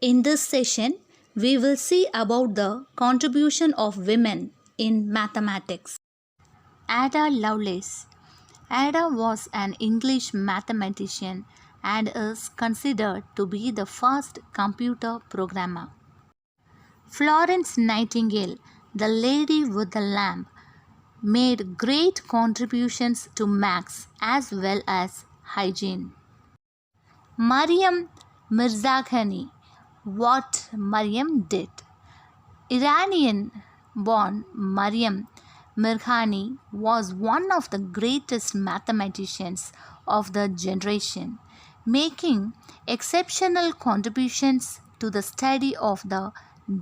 In this session, we will see about the contribution of women in mathematics. Ada Lovelace. Ada was an English mathematician and is considered to be the first computer programmer. Florence Nightingale, the lady with the lamp, made great contributions to maths as well as hygiene. Maryam Mirzakhani. What Maryam did. Iranian born Maryam Mirzakhani was one of the greatest mathematicians of the generation, making exceptional contributions to the study of the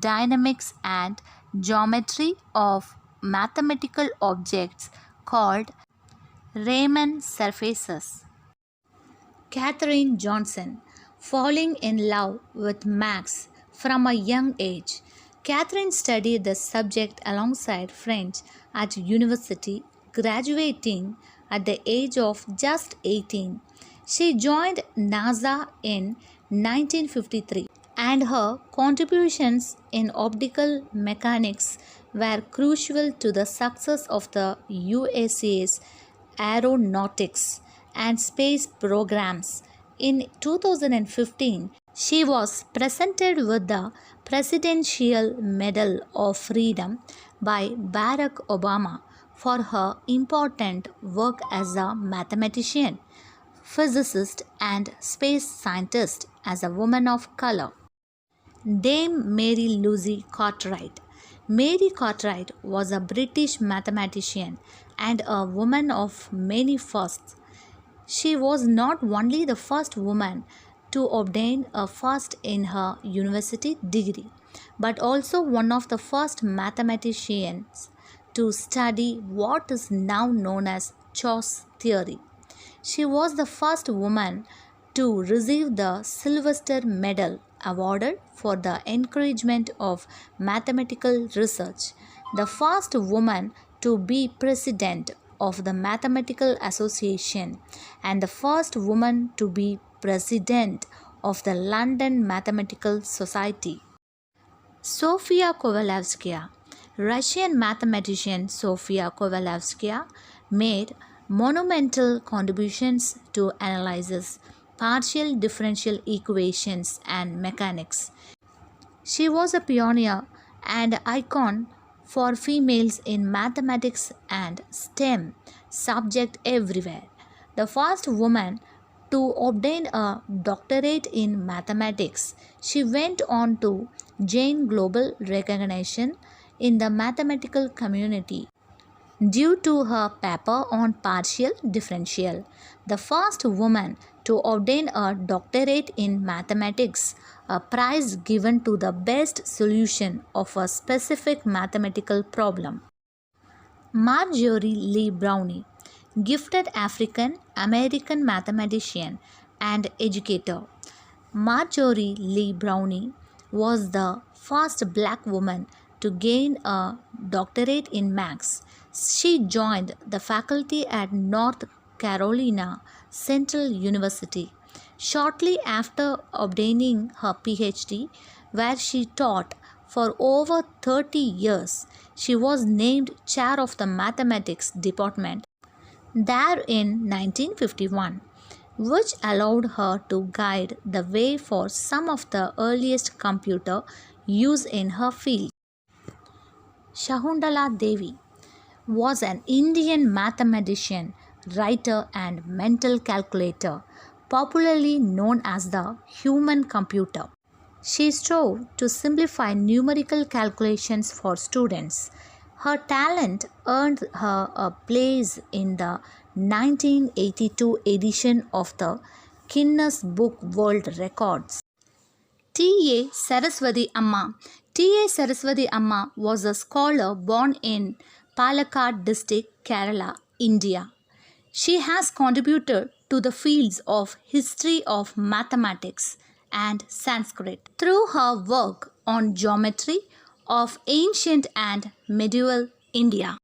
dynamics and geometry of mathematical objects called Riemann surfaces. Katherine Johnson. Falling in love with Max from a young age, Katherine studied the subject alongside French at university, graduating at the age of just 18. She joined NASA in 1953, and her contributions in optical mechanics were crucial to the success of the USA's aeronautics and space programs. In 2015, she was presented with the Presidential Medal of Freedom by Barack Obama for her important work as a mathematician, physicist, and space scientist as a woman of color. Dame Mary Lucy Cartwright. Mary Cartwright was a British mathematician and a woman of many firsts. She was not only the first woman to obtain a first in her university degree, but also one of the first mathematicians to study what is now known as chaos theory. She was the first woman to receive the Sylvester Medal awarded for the encouragement of mathematical research, the first woman to be president of the Mathematical Association, and the first woman to be president of the London Mathematical Society. Sofia Kovalevskaya. Russian mathematician Sofia Kovalevskaya made monumental contributions to analysis, partial differential equations, and mechanics. She was a pioneer and icon for females in mathematics and STEM subject everywhere. The first woman to obtain a doctorate in mathematics, she went on to gain global recognition in the mathematical community due to her paper on partial differential. The first woman to obtain a doctorate in mathematics, a prize given to the best solution of a specific mathematical problem. Marjorie Lee Browne, gifted African American mathematician and educator. Marjorie Lee Browne was the first black woman to gain a doctorate in maths. She joined the faculty at North Carolina Central University shortly after obtaining her PhD, where she taught for over 30 years. She was named chair of the mathematics department there in 1951, which allowed her to guide the way for some of the earliest computer use in her field. Shakuntala Devi was an Indian mathematician, writer, and mental calculator, popularly known as the human computer. She strove to simplify numerical calculations for students. Her talent earned her a place in the 1982 edition of the Guinness Book World Records. T.A. Saraswati Amma. T.A. Saraswati Amma was a scholar born in Palakkad district, Kerala, India. She has contributed to the fields of history of mathematics and Sanskrit through her work on geometry of ancient and medieval India.